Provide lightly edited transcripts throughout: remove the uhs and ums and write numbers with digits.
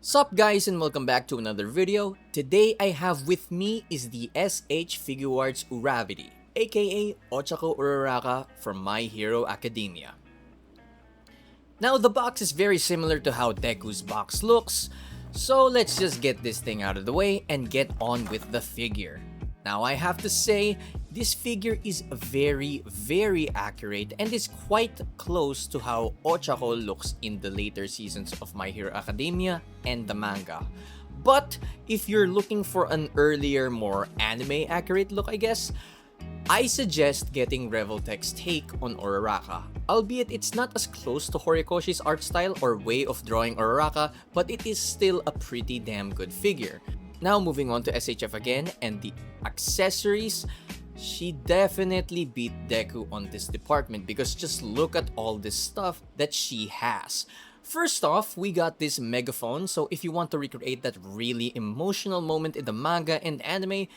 Sup guys, and welcome back to another video. Today I have with me is the SHFiguarts Uravity, aka Ochaco Uraraka from My Hero Academia. Now the box is very similar to how Deku's box looks, so let's just get this thing out of the way and get on with the figure. Now I have to say, this figure is very accurate and is quite close to how Ochaco looks in the later seasons of My Hero Academia and the manga. But if you're looking for an earlier, more anime accurate look, I guess, I suggest getting Revoltech's take on Uraraka. Albeit it's not as close to Horikoshi's art style or way of drawing Uraraka, but it is still a pretty damn good figure. Now moving on to SHF again, and the accessories, she definitely beat Deku on this department because just look at all this stuff that she has. First off, we got this megaphone, so if you want to recreate that really emotional moment in the manga and anime,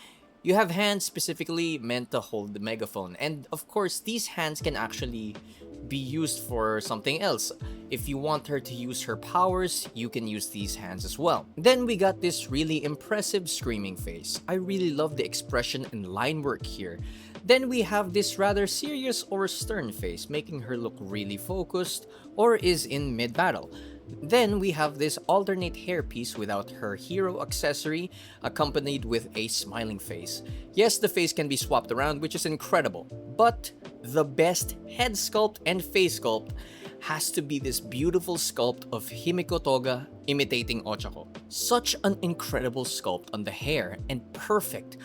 you have hands specifically meant to hold the megaphone. And of course, these hands can actually be used for something else. If you want her to use her powers, you can use these hands as well. Then we got this really impressive screaming face. I really love the expression and line work here. Then we have this rather serious or stern face, making her look really focused or is in mid-battle. Then we have this alternate hairpiece without her hero accessory, accompanied with a smiling face. Yes, the face can be swapped around, which is incredible, but the best head sculpt and face sculpt has to be this beautiful sculpt of Himiko Toga imitating Ochaco. Such an incredible sculpt on the hair and perfect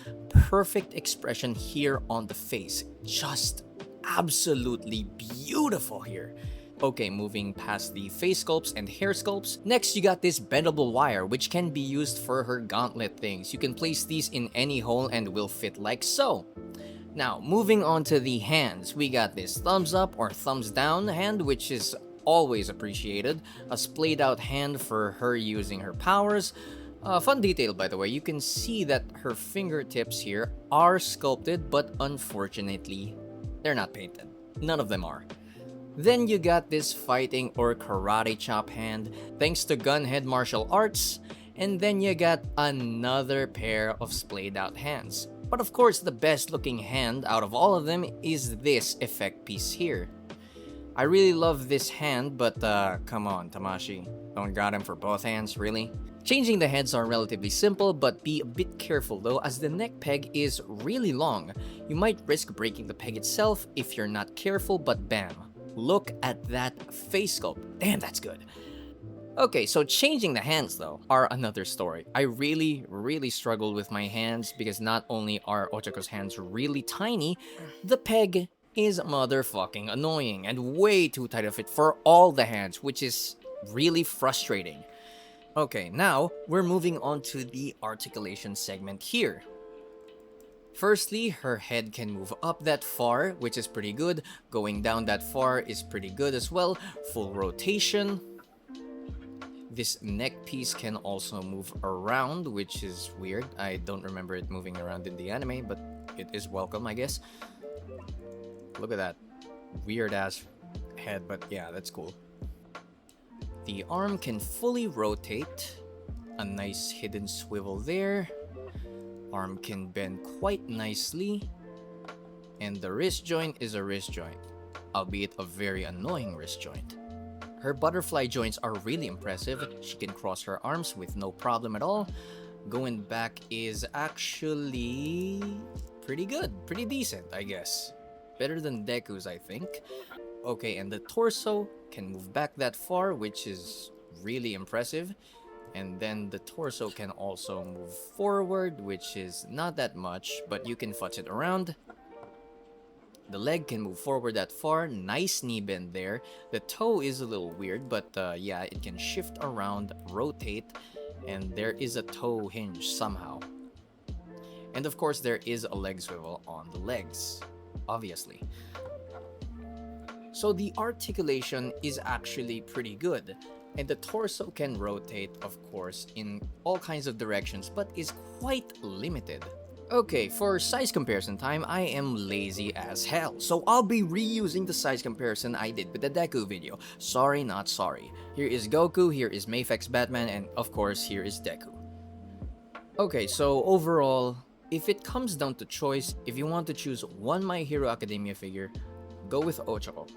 expression here on the face. Just absolutely beautiful here. Okay, moving past the face sculpts and hair sculpts, next you got this bendable wire which can be used for her gauntlet things. You can place these in any hole and will fit like so. Now, moving on to the hands, we got this thumbs up or thumbs down hand, which is always appreciated. A splayed out hand for her using her powers. Fun detail, by the way, you can see that her fingertips here are sculpted, but unfortunately, they're not painted. None of them are. Then you got this fighting or karate chop hand, thanks to Gunhead Martial Arts. And then you got another pair of splayed out hands. But of course, the best looking hand out of all of them is this effect piece here. I really love this hand, but come on, Tamashi. Don't got him for both hands, really? Changing the heads are relatively simple, but be a bit careful though, as the neck peg is really long. You might risk breaking the peg itself if you're not careful, but bam. Look at that face sculpt. Damn, that's good. Okay, so changing the hands though are another story. I really struggled with my hands because not only are Ochako's hands really tiny, the peg is motherfucking annoying and way too tight of fit for all the hands, which is really frustrating. Okay, now we're moving on to the articulation segment here. Firstly, her head can move up that far, which is pretty good. Going down that far is pretty good as well. Full rotation. This neck piece can also move around, which is weird. I don't remember it moving around in the anime, but it is welcome, I guess. Look at that weird ass head, but yeah, that's cool. The arm can fully rotate. A nice hidden swivel there. Arm can bend quite nicely. And the wrist joint is a wrist joint, albeit a very annoying wrist joint. Her butterfly joints are really impressive. She can cross her arms with no problem at all. Going back is actually pretty good, pretty decent, I guess. Better than Deku's, I think. Okay, and the torso can move back that far, which is really impressive. And then the torso can also move forward, which is not that much, but you can futz it around. The leg can move forward that far, nice knee bend there. The toe is a little weird, but yeah, it can shift around, rotate, and there is a toe hinge somehow. And of course, there is a leg swivel on the legs, obviously. So the articulation is actually pretty good. And the torso can rotate, of course, in all kinds of directions, but is quite limited. Okay, for size comparison time, I am lazy as hell, so I'll be reusing the size comparison I did with the Deku video. Sorry, not sorry. Here is Goku, here is Mayfex Batman, and of course, here is Deku. Okay, so overall, if it comes down to choice, if you want to choose one My Hero Academia figure, go with Ochaco.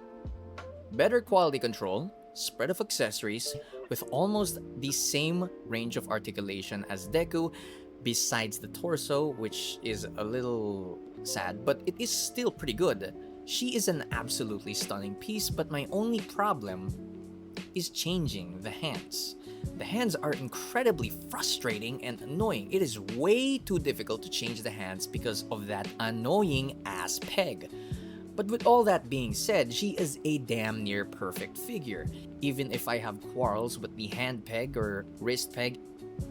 Better quality control, spread of accessories, with almost the same range of articulation as Deku, besides the torso, which is a little sad, but it is still pretty good. She is an absolutely stunning piece, but my only problem is changing the hands. The hands are incredibly frustrating and annoying. It is way too difficult to change the hands because of that annoying ass peg. But with all that being said, she is a damn near perfect figure. Even if I have quarrels with the hand peg or wrist peg,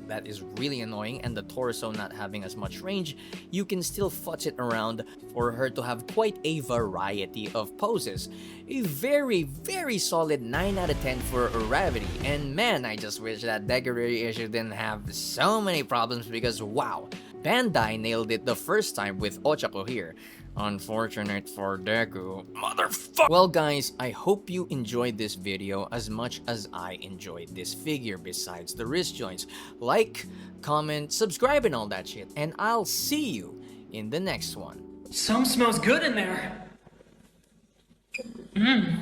that is really annoying, and the torso not having as much range, you can still futz it around for her to have quite a variety of poses. A very, very solid 9 out of 10 for Uravity, and man, I just wish that Deku issue didn't have so many problems because wow, Bandai nailed it the first time with Ochaco here. Unfortunate for Deku. Motherfucker! Well guys, I hope you enjoyed this video as much as I enjoyed this figure besides the wrist joints. Like, comment, subscribe and all that shit. And I'll see you in the next one. Some smells good in there.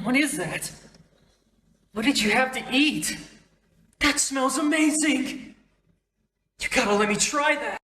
What is that? What did you have to eat? That smells amazing. You gotta let me try that.